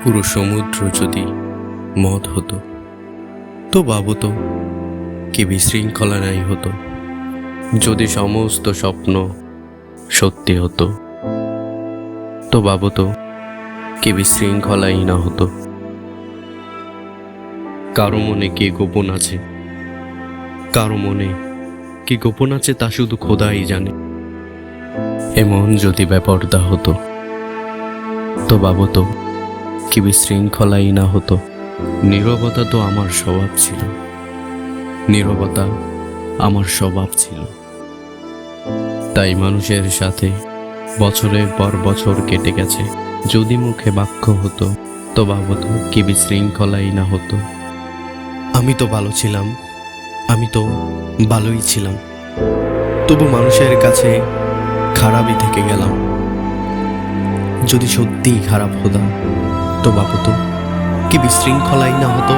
পুরো সমুদ্র যদি মদ হতো তো ভাবতো কি বিশৃঙ্খলা নাই হতো। যদি সমস্ত স্বপ্ন সত্যি হতো তো ভাবতো কি বিশৃঙ্খলাই না হতো। কারো মনে কি গোপন আছে, কারো মনে কি গোপন আছে তা শুধু খোদাই জানে। এমন যদি বেপরদা হতো তো ভাবতো কি বিশৃঙ্খলাই না হতো। নীরবতা তো আমার স্বভাব ছিল, নীরবতা আমার স্বভাব ছিল। তাই মানুষের সাথে বছরের পর বছর কেটে গেছে। যদি মুখে বাক্য হতো তো ভাবতো কি বিশৃঙ্খলাই না হতো। আমি তো ভালো ছিলাম, আমি তো ভালোই ছিলাম, তবু মানুষের কাছে খারাপই থেকে গেলাম। যদি সত্যিই খারাপ হতাম তো ভাবতো কি বিশৃঙ্খলাই না হতো।